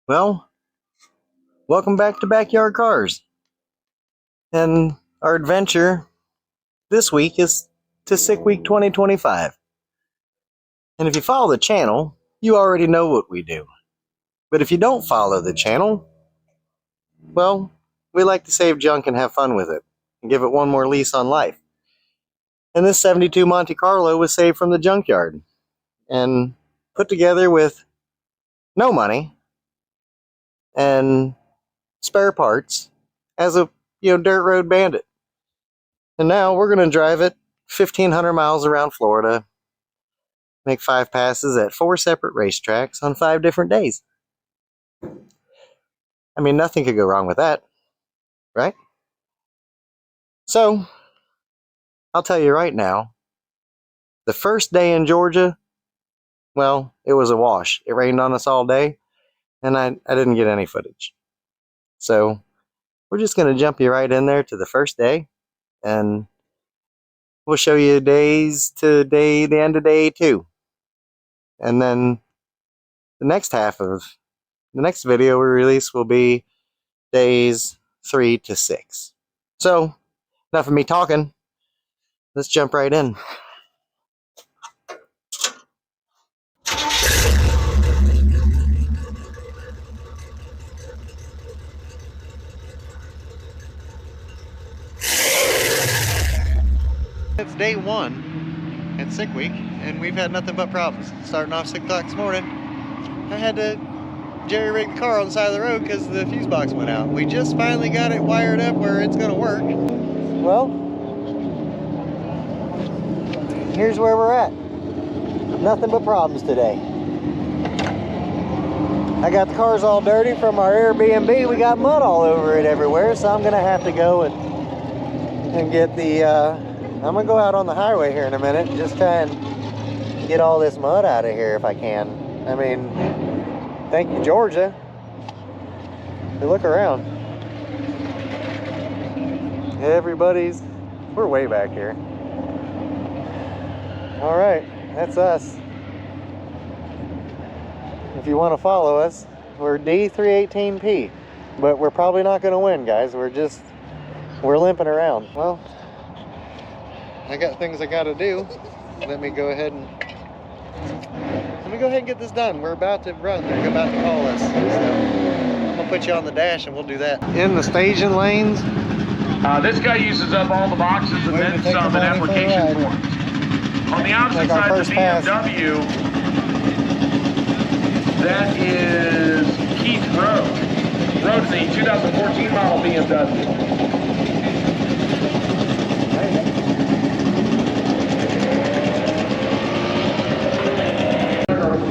Well, welcome back to Backyardcarz. And our adventure this week is to Sick Week 2025. And if you follow the channel, you already know what we do. But if you don't follow the channel, well, we like to save junk and have fun with it and give it one more lease on life. And this 72 Mote Carlo was saved from the junkyard and put together with no money and spare parts as a dirt road bandit. And now we're going to drive it 1,500 miles around Florida, make 5 passes at 4 separate racetracks on 5 different days. I mean, nothing could go wrong with that, right? So, I'll tell you right now, the first day in Georgia, well, it was a wash. It rained on us all day, and I didn't get any footage. So, we're just going to jump you right in there to the first day, and we'll show you days to the end of day 2. And then the next half of the next video we release will be days 3 to 6. So, enough of me talking. Let's jump right in. It's day 1 at Sick Week, and we've had nothing but problems. Starting off 6 o'clock this morning, I had to jerry-rig the car on the side of the road because the fuse box went out. We just finally got it wired up where it's going to work. Well, here's where we're at. Nothing but problems today. I got the cars all dirty from our Airbnb. We got mud all over it everywhere, so I'm going to have to go and get the... I'm going to go out on the highway here in a minute and just try and get all this mud out of here if I can. I mean, thank you, Georgia. Hey, look around. We're way back here. All right, that's us. If you want to follow us, we're D318P, but we're probably not going to win, guys. We're limping around. Well, I got things I got to do. Let me go ahead and get this done. We're about to run. They're about to call us. So I'm gonna put you on the dash and we'll do that. In the staging lanes. This guy uses up all the boxes and then some in application forms. On the opposite side of the BMW, that is Keith Road. Road's the 2014 model BMW.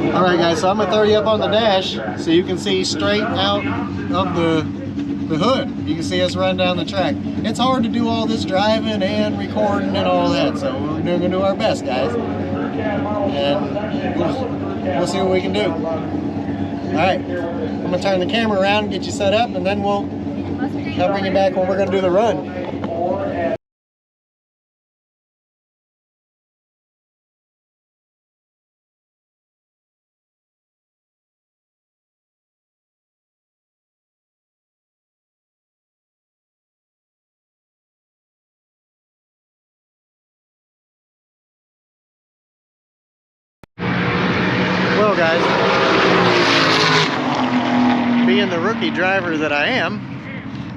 Alright guys, so I'm going to throw you up on the dash so you can see straight out of the hood. You can see us run down the track. It's hard to do all this driving and recording and all that, so we're going to do our best, guys. And we'll see what we can do. Alright, I'm going to turn the camera around and get you set up, and then I'll bring you back when we're going to do the run. Well guys, being the rookie driver that I am,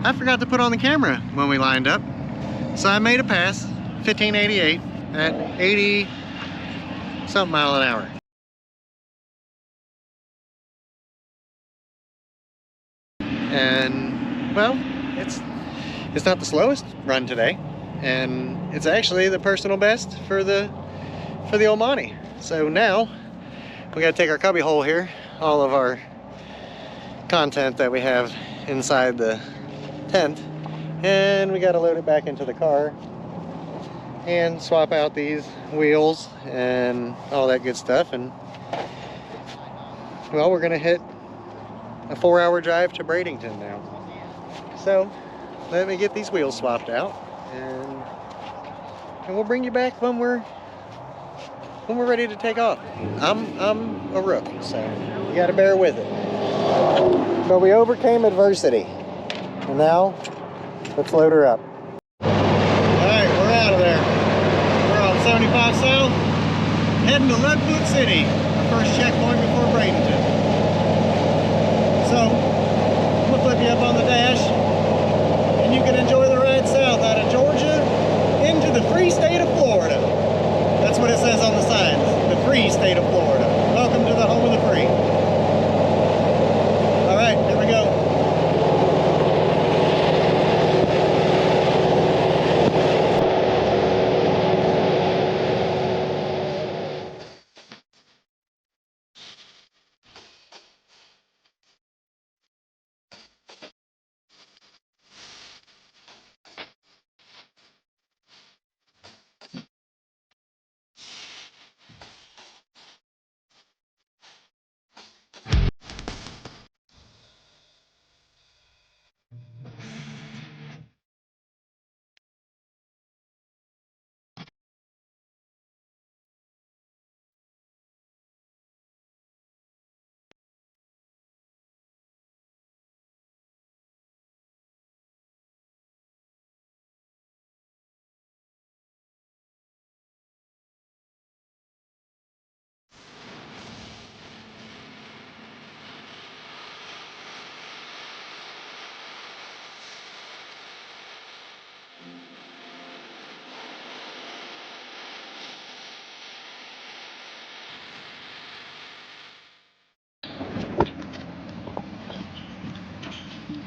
I forgot to put on the camera when we lined up. So I made a pass, 1588 at 80 something mile an hour. And well, it's not the slowest run today, and it's actually the personal best for the old Monte. So now we got to take our cubby hole here, all of our content that we have inside the tent, and we got to load it back into the car and swap out these wheels and all that good stuff. And well, we're gonna hit a 4-hour drive to Bradenton now. So let me get these wheels swapped out, and we'll bring you back when we're ready to take off. I'm a rook, so you gotta bear with it. But we overcame adversity. And now, let's load her up. Alright, we're out of there. We're on 75 South, heading to Leadfoot City, our first checkpoint before Bradenton. So, I'm gonna flip you up on the dash, and you can enjoy the ride south out of Georgia into the free state of Florida. That's what it says on the signs, the free state of Florida. Welcome to the home of the free. Alright, here we go.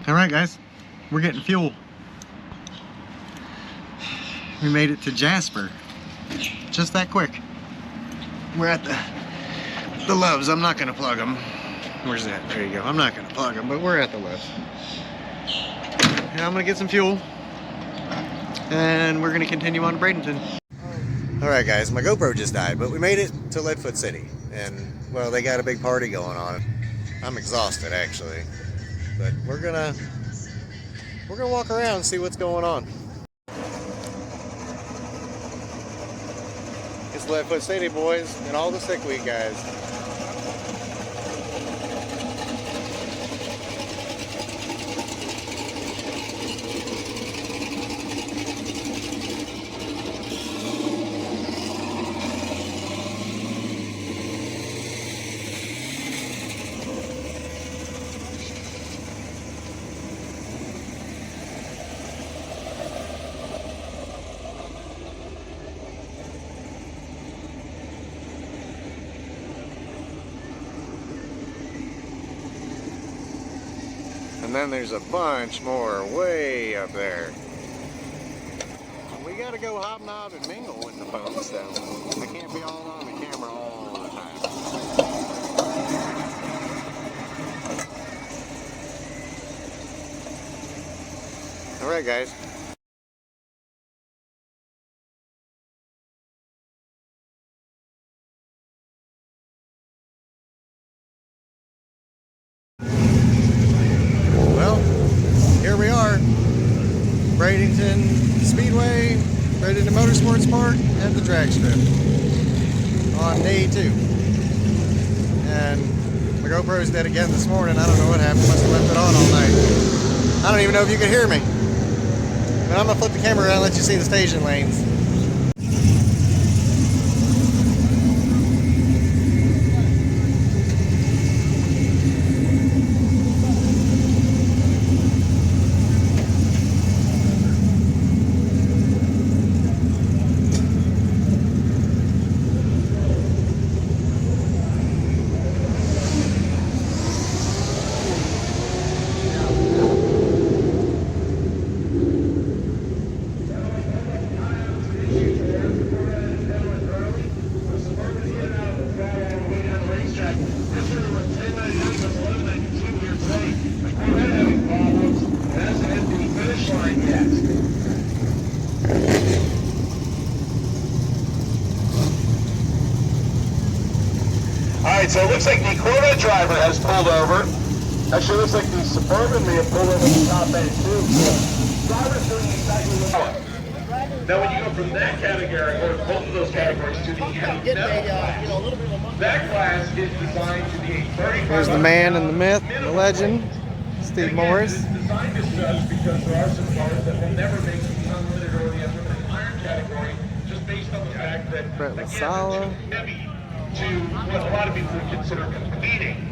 Alright guys, we're getting fuel. We made it to Jasper. Just that quick. We're at the Loves. I'm not gonna plug them. Where's that? There you go. I'm not gonna plug them, but we're at the Loves. And I'm gonna get some fuel. And we're gonna continue on to Bradenton. Alright guys, my GoPro just died, but we made it to Leadfoot City. And, well, they got a big party going on. I'm exhausted actually. But we're gonna walk around and see what's going on. It's Leadfoot City, boys, and all the sick week guys. And then there's a bunch more way up there. We gotta go hobnob and mingle with the folks, so I can't be all on the camera all the time. Alright guys. Here we are, Bradenton Speedway, Bradenton Motorsports Park, and the drag strip on day 2. And my GoPro's dead again this morning. I don't know what happened. Must have left it on all night. I don't even know if you can hear me. But I'm gonna flip the camera around and let you see the staging lanes. Alright, so it looks like the quota driver has pulled over. Actually, looks like the Suburban may have pulled over the top end too. So, driver's doing exactly what Now, when you go from that category, or both of those categories, to the metal class, that class is designed to be a 35. Here's the man and the myth, the legend, Steve Morris. It's designed as such because there are some cars that will never make the unlimited or the unlimited iron category, just based on the fact that, Brett again, Lasala. they're too heavy to what a lot of people would consider competing.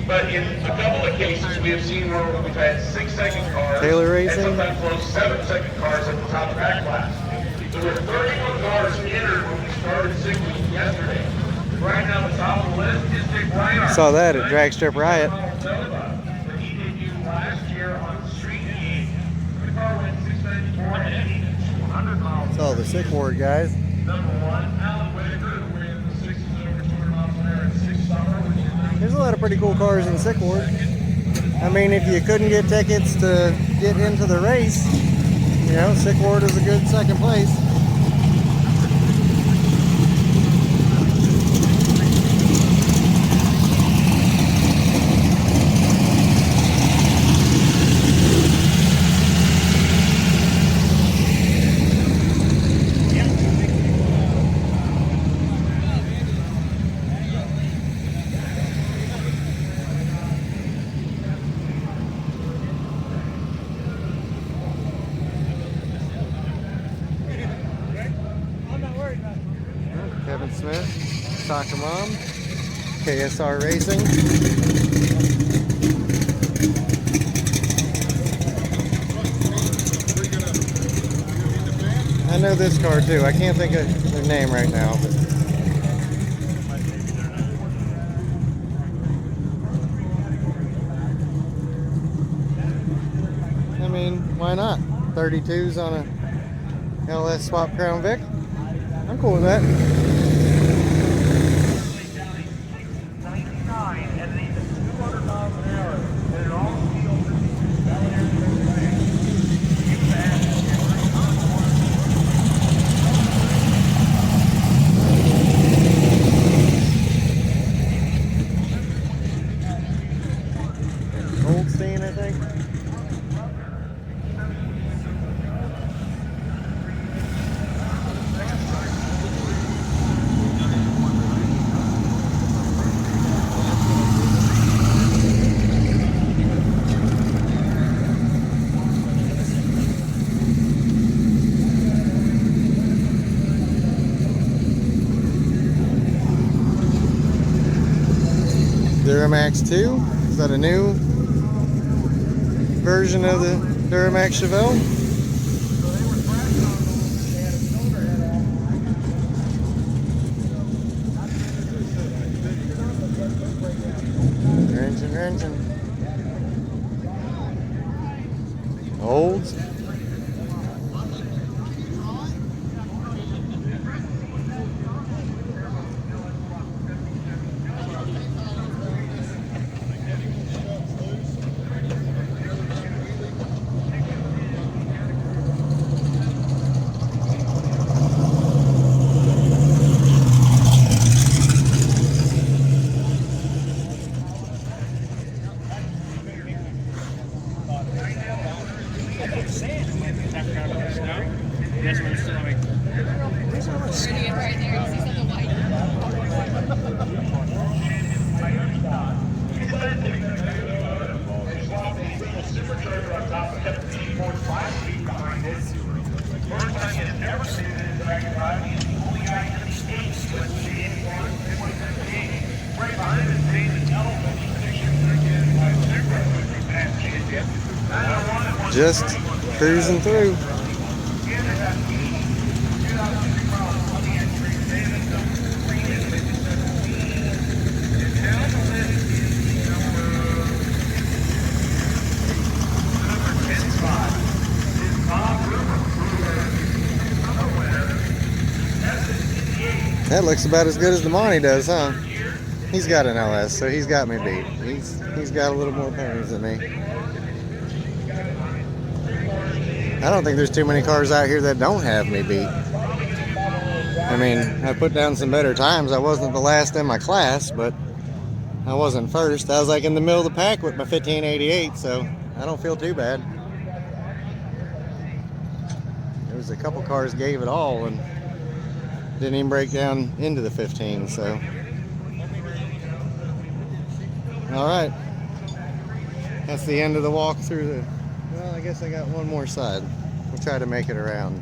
But in a couple of cases, we have seen where we've had 6-second cars Taylor Racing. and sometimes those 7-second cars at the top of that class. There were 31 cars entered when we started 6 weeks yesterday. Right now, the top of the list is Dick Reinhardt. Saw that at Drag Strip Riot. But he debuted last year on Street Heat. The car went 694 and 100 miles. Saw the sick ward guys. Number 1, Alan Whitaker, who ran the 6 over 200 miles an hour in 6 summer, which is There's a lot of pretty cool cars in sick ward. I mean, if you couldn't get tickets to get into the race, you know, sick ward is a good second place. Kevin Smith, Soccer Mom, KSR Racing. I know this car too. I can't think of their name right now. But I mean, why not? 32s on a LS Swap Crown Vic. I'm cool with that. Goldstein, I think. Duramax 2. Is that a new version of the Duramax Chevelle? Engine. Olds. Just cruising through. That looks about as good as the Monty does, huh? He's got an LS, so he's got me beat. He's got a little more pennies than me. I don't think there's too many cars out here that don't have me beat. I mean, I put down some better times. I wasn't the last in my class, but I wasn't first. I was like in the middle of the pack with my 1588, so I don't feel too bad. was a couple cars gave it all and didn't even break down into the 15. So, all right, that's the end of the walk through the. Well, I guess I got one more side. We'll try to make it around.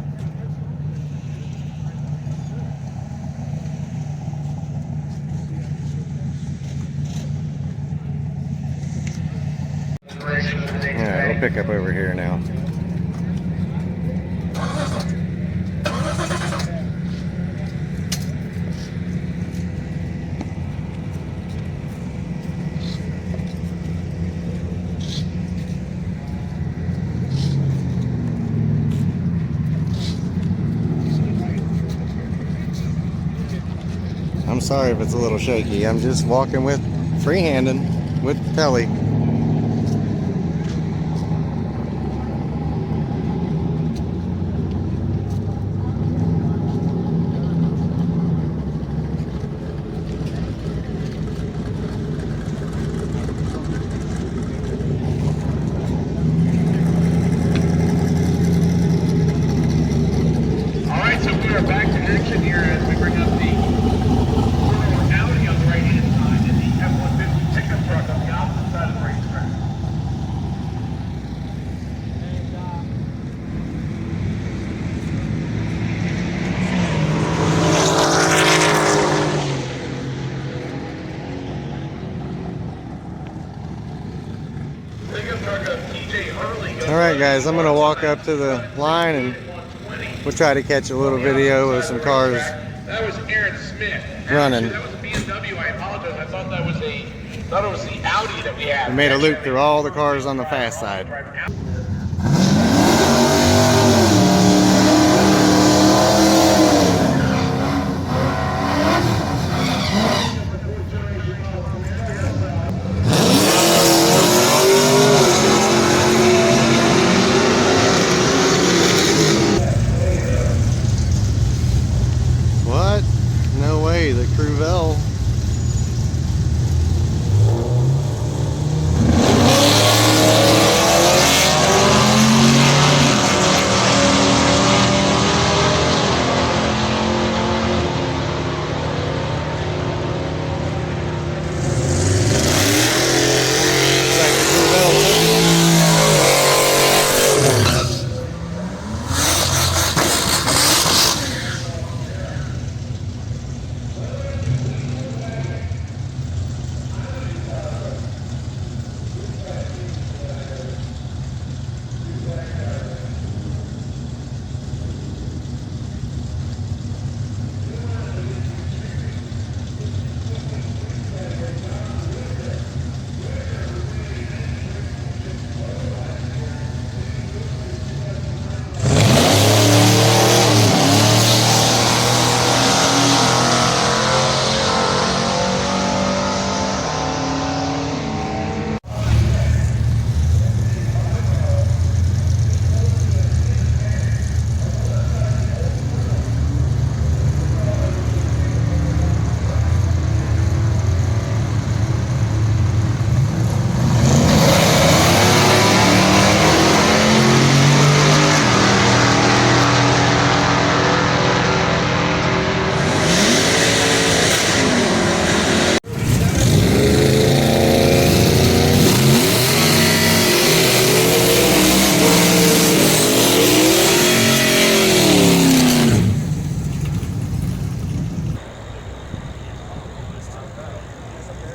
Alright, we'll pick up over here now. I'm sorry if it's a little shaky. I'm just walking with freehanding with Telly. Alright guys, I'm going to walk up to the line and we'll try to catch a little video of some cars That was Aaron Smith. running. That was a BMW. I apologize. I thought it was the Audi that we had. We made a loop through all the cars on the fast side. What? No way, the Cruvel.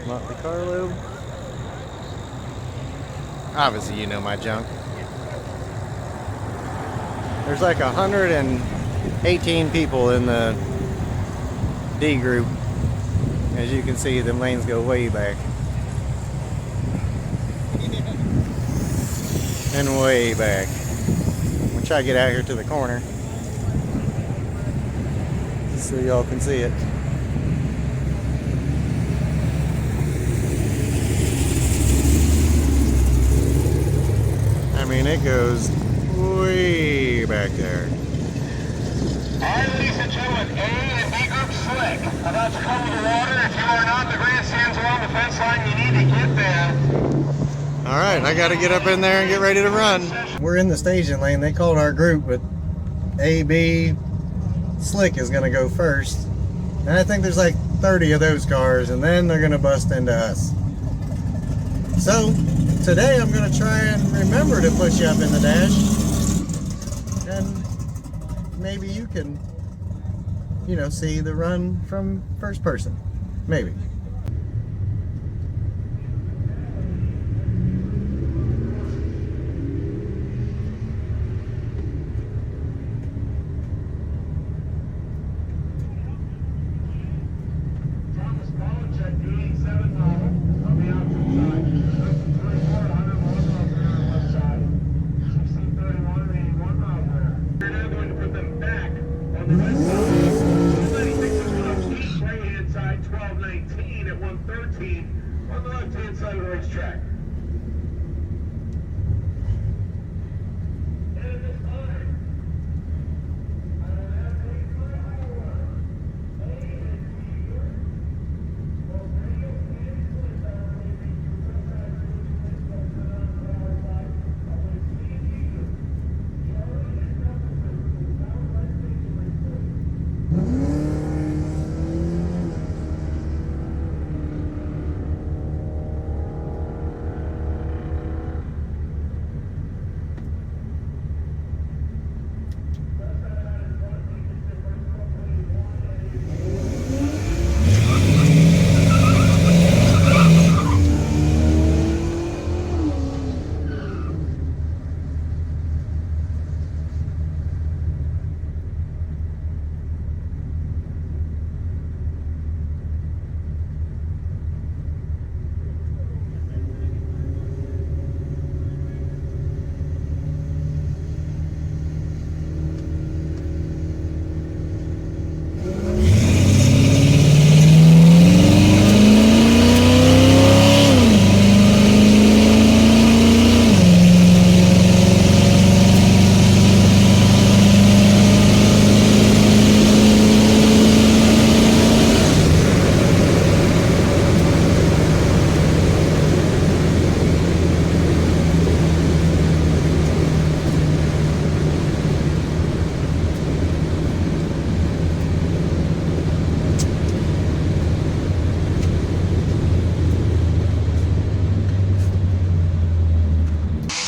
Motley Carlo. Obviously, you know my junk. There's like 118 people in the D group. As you can see, them lanes go way back. And way back. We'll try to get out here to the corner so y'all can see it. I mean, it goes way back there. Alright, ladies and gentlemen, A and B group slick. About to cover the water. If you are not, the grandstands along the fence line, you need to get there. Alright, I gotta get up in there and get ready to run. We're in the staging lane. They called our group, but AB, Slick is gonna go first. And I think there's like 30 of those cars, and then they're gonna bust into us. So today I'm gonna try and remember to put you up in the dash, and maybe you can, you know, see the run from first person. Maybe. On the left-hand side of the racetrack.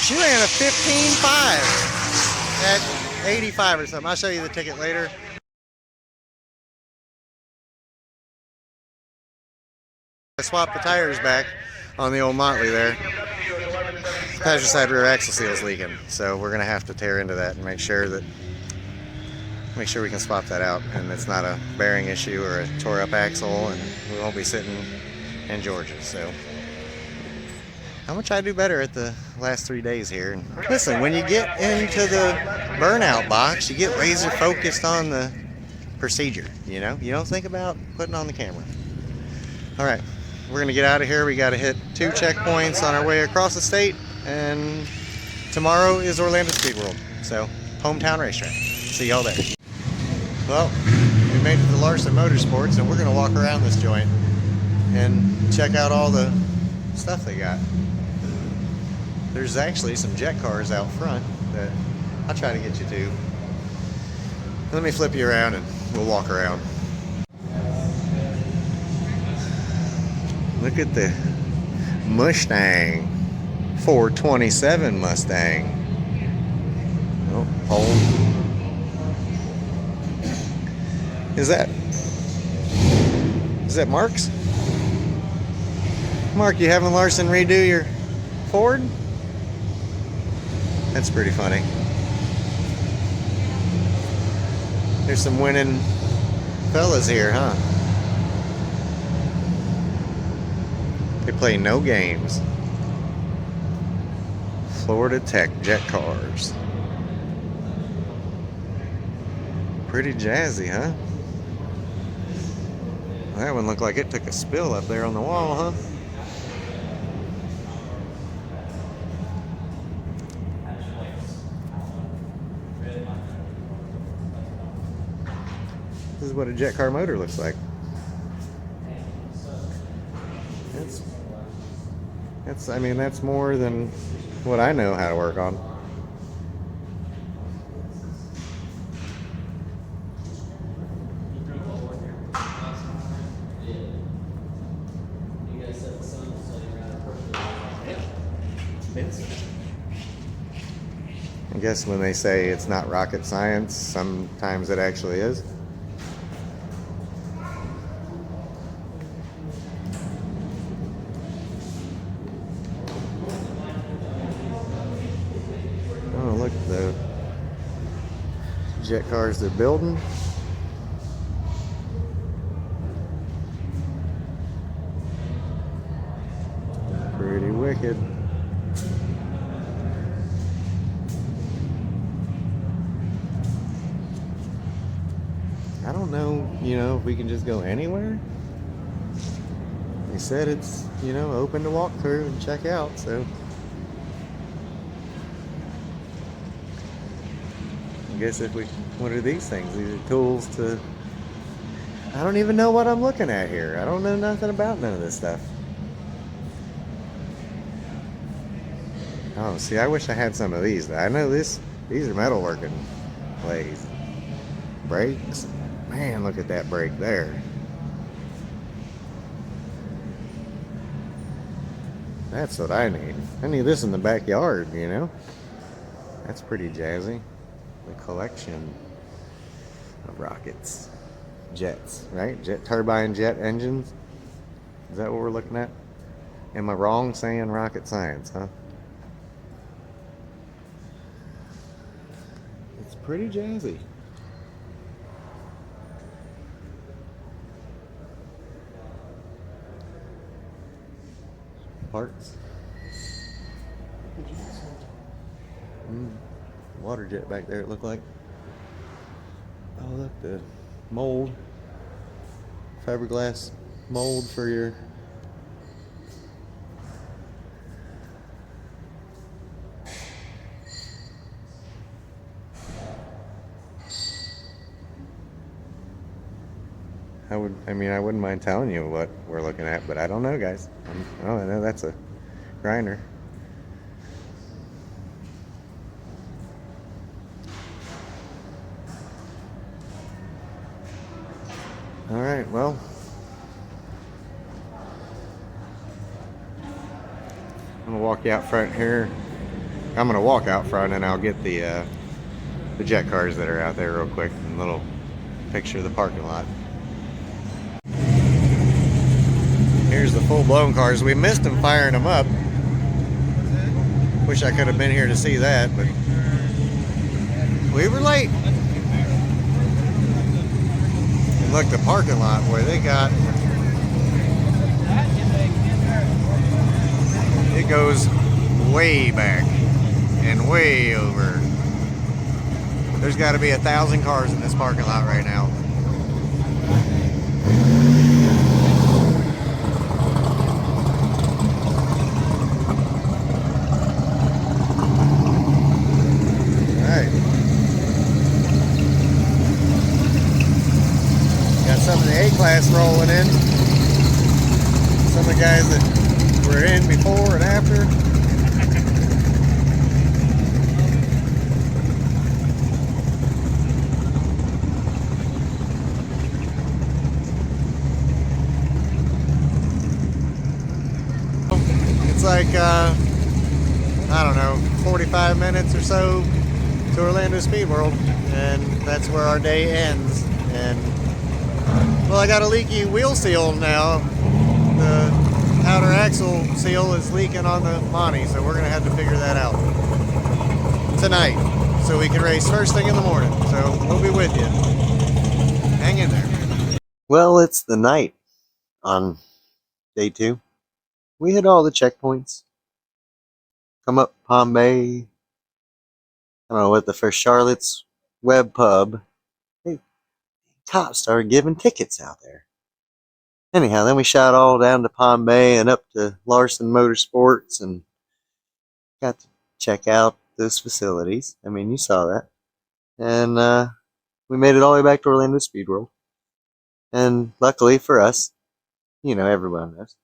She ran a 15.5 at 85 or something. I'll show you the ticket later. I swapped the tires back on the old Motley there. Passenger side rear axle seal is leaking, so we're gonna have to tear into that and make sure we can swap that out, and it's not a bearing issue or a tore up axle, and we won't be sitting in Georgia. So how much I do better at the last 3 days here. And listen, when you get into the burnout box, you get laser focused on the procedure, you know? You don't think about putting on the camera. All right, we're gonna get out of here. We gotta hit 2 checkpoints on our way across the state, and tomorrow is Orlando Speed World. So, hometown racetrack. See y'all there. Well, we made it to Larson Motorsports, and we're gonna walk around this joint and check out all the stuff they got. There's actually some jet cars out front that I'll try to get you to. Let me flip you around and we'll walk around. Look at the Mustang, 427 Mustang. Oh, hold. Is that Mark's? Mark, you having Larson redo your Ford? That's pretty funny. There's some winning fellas here, huh? They play no games. Florida Tech jet cars. Pretty jazzy, huh? That one looked like it took a spill up there on the wall, huh? This is what a jet car motor looks like. I mean, that's more than what I know how to work on. I guess when they say it's not rocket science, sometimes it actually is. Oh, look, the jet cars they're building. Pretty wicked. I don't know, if we can just go anywhere. They said it's, open to walk through and check out, so I guess what are these things? These are tools to, I don't even know what I'm looking at here. I don't know nothing about none of this stuff. Oh, see, I wish I had some of these. I know these are metalworking plays. Brakes. Man, look at that brake there. That's what I need. I need this in the backyard, That's pretty jazzy. The collection of rockets. Jets, right? Jet turbine jet engines. Is that what we're looking at? Am I wrong saying rocket science, huh? It's pretty jazzy. Parts. Water jet back there, it looked like. Oh, look, the mold. Fiberglass mold for your I wouldn't mind telling you what we're looking at, but I don't know, guys. I know that's a grinder. All right, well, I'm gonna walk you out front here. I'm gonna walk out front and I'll get the jet cars that are out there real quick and a little picture of the parking lot. Here's the full-blown cars. We missed them firing them up. Wish I could have been here to see that, but we were late. And look, the parking lot where they got, it goes way back and way over. There's got to be 1,000 cars in this parking lot right now. Some of the A-class rolling in. Some of the guys that were in before and after. It's like, I don't know, 45 minutes or so to Orlando Speed World, and that's where our day ends. And well, I got a leaky wheel seal now. The outer axle seal is leaking on the Monty, so we're going to have to figure that out tonight so we can race first thing in the morning. So we'll be with you. Hang in there. Well, it's the night on day 2. We hit all the checkpoints. Come up Palm Bay. I don't know what the first Charlotte's Web Pub. Cops started giving tickets out there. Anyhow, then we shot all down to Palm Bay and up to Larson Motorsports and got to check out those facilities. I mean, you saw that. And we made it all the way back to Orlando Speed World. And luckily for us, everyone knows,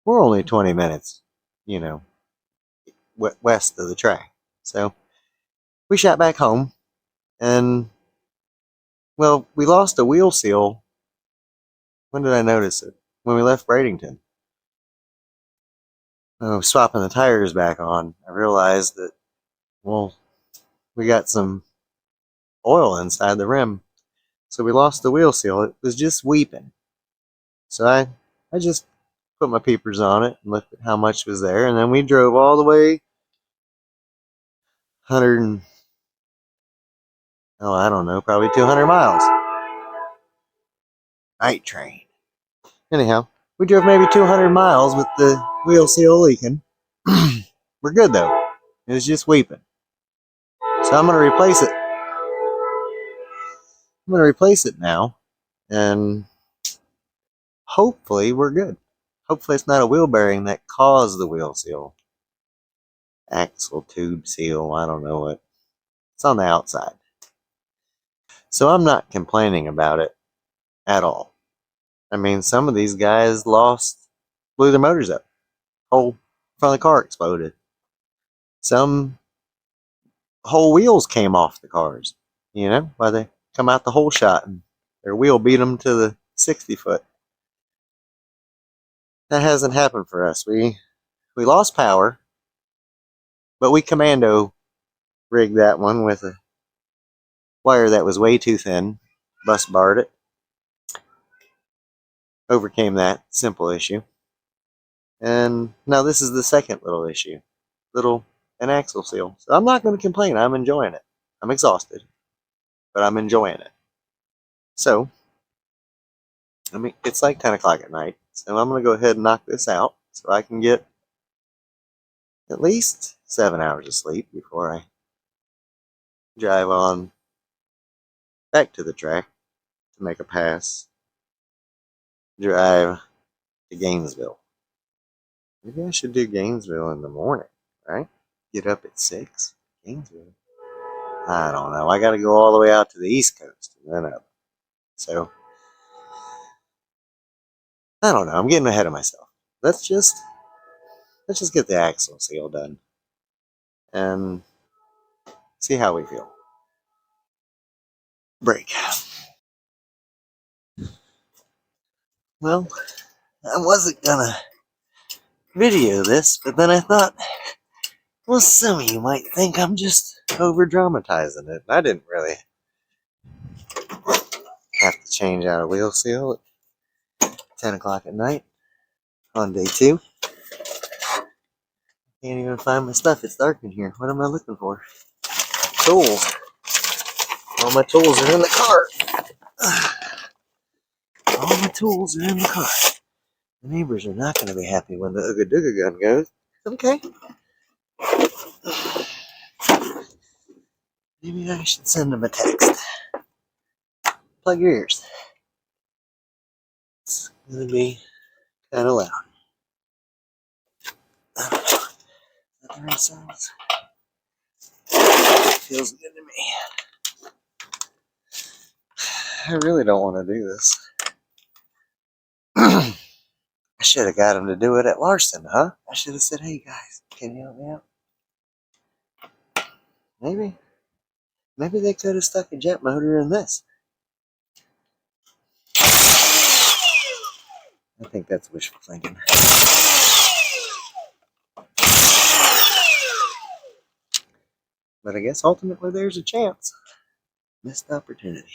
we're only 20 minutes, west of the track. So we shot back home and well, we lost a wheel seal. When did I notice it? When we left Bradenton. swapping the tires back on, I realized that, well, we got some oil inside the rim. So we lost the wheel seal. It was just weeping. So I just put my peepers on it and looked at how much was there. And then we drove all the way 100 and, oh, I don't know, probably 200 miles. Night train. Anyhow, we drove maybe 200 miles with the wheel seal leaking. We're good though. It was just weeping. So I'm going to replace it. I'm going to replace it now. And hopefully we're good. Hopefully it's not a wheel bearing that caused the wheel seal. Axle tube seal, I don't know what. It's on the outside. So I'm not complaining about it at all. I mean, some of these guys blew their motors up. Whole front of the car exploded. Some whole wheels came off the cars. You know, why they come out the whole shot and their wheel beat them to the 60 foot. That hasn't happened for us. We lost power, but we commando rigged that one with a wire that was way too thin. Bus barred it. Overcame that simple issue. And now this is the second little issue. An axle seal. So I'm not going to complain. I'm enjoying it. I'm exhausted, but I'm enjoying it. So, I mean, it's like 10 o'clock at night. So I'm going to go ahead and knock this out so I can get at least 7 hours of sleep before I drive on back to the track to make a pass. Drive to Gainesville. Maybe I should do Gainesville in the morning, right? Get up at 6. Gainesville. I don't know. I got to go all the way out to the East Coast and then up. So, I don't know. I'm getting ahead of myself. Let's just get the axle seal done and see how we feel. Break. Well, I wasn't gonna video this, but then I thought, well, some of you might think I'm just over dramatizing it. I didn't really have to change out a wheel seal at 10 o'clock at night on day 2. Can't even find my stuff. It's dark in here. What am I looking for? Tools. All my tools are in the car. All my tools are in the car. The neighbors are not going to be happy when the Ooga Dooga gun goes. Okay. Maybe I should send them a text. Plug your ears. It's going to be kind of loud. I don't know. Is that the right size? Feels good to me. I really don't want to do this. I should have got him to do it at Larson, huh? I should have said, hey guys, can you help me out? Maybe they could have stuck a jet motor in this. I think that's wishful thinking. But I guess ultimately there's a chance. Missed opportunity.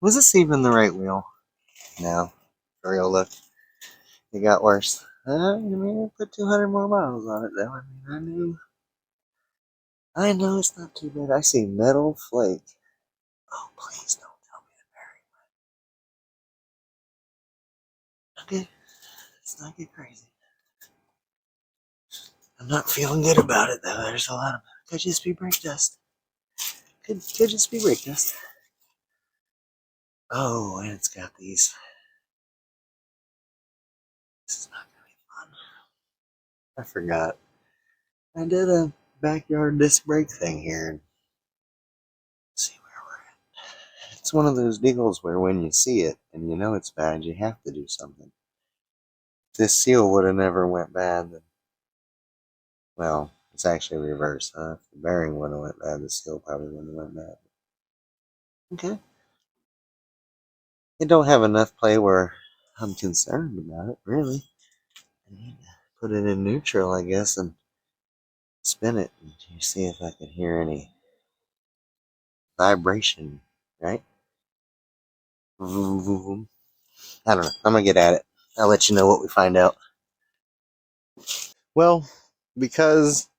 Was this even the right wheel? No. For real, look. It got worse. I put 200 more miles on it though. I know it's not too bad. I see metal flake. Oh, please don't tell me the bearing. Okay. Let's not get crazy. I'm not feeling good about it though. There's a lot of, could just be brake dust. Could just be brake dust. Oh, and it's got these. This is not gonna be fun. I forgot. I did a backyard disc brake thing here. Let's see where we're at. It's one of those deals where when you see it and you know it's bad, you have to do something. If this seal would have never went bad, then, well, it's actually reversed, huh? If the bearing would have went bad, the seal probably wouldn't have went bad. Okay. It don't have enough play where I'm concerned about it, really. I need to put it in neutral, I guess, and spin it and see if I can hear any vibration, right? Vroom, vroom, vroom. I don't know. I'm gonna get at it. I'll let you know what we find out. Well, because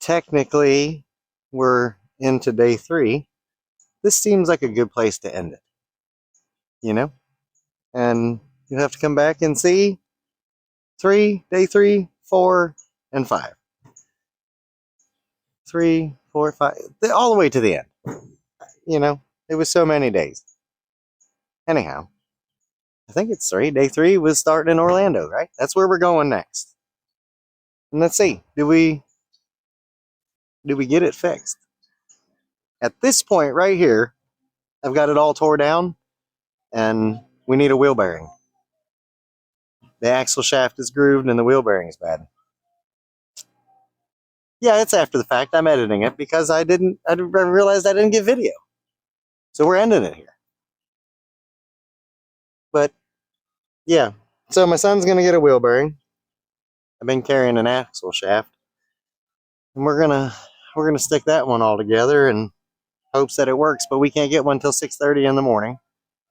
technically we're into day 3, this seems like a good place to end it. You know? And you'll have to come back and see day 3, 4, and 5. 3, 4, 5, all the way to the end. You know, it was so many days. Anyhow, I think it's 3. Day 3 was starting in Orlando, right? That's where we're going next. And let's see, do we get it fixed? At this point right here, I've got it all tore down, and we need a wheel bearing. The axle shaft is grooved, and the wheel bearing is bad. Yeah, it's after the fact. I'm editing it because I realized I didn't get video. So we're ending it here. But yeah, so my son's gonna get a wheel bearing. I've been carrying an axle shaft, and we're gonna stick that one all together in hopes that it works. But we can't get one till 6:30 in the morning,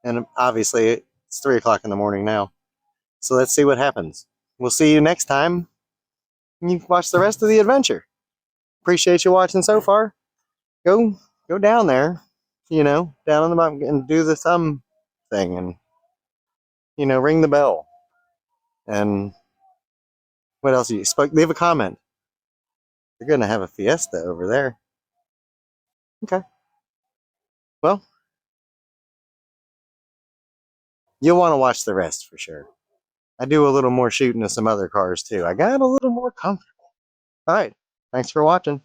and obviously it's 3 o'clock in the morning now. So let's see what happens. We'll see you next time. You watch the rest of the adventure. Appreciate you watching so far. Go down there, down on the bottom and do the thumb thing, and ring the bell. And what else? You spoke? Leave a comment. You're gonna have a fiesta over there. Okay. Well, you'll want to watch the rest for sure. I do a little more shooting of some other cars too. I got a little more comfortable. All right. Thanks for watching.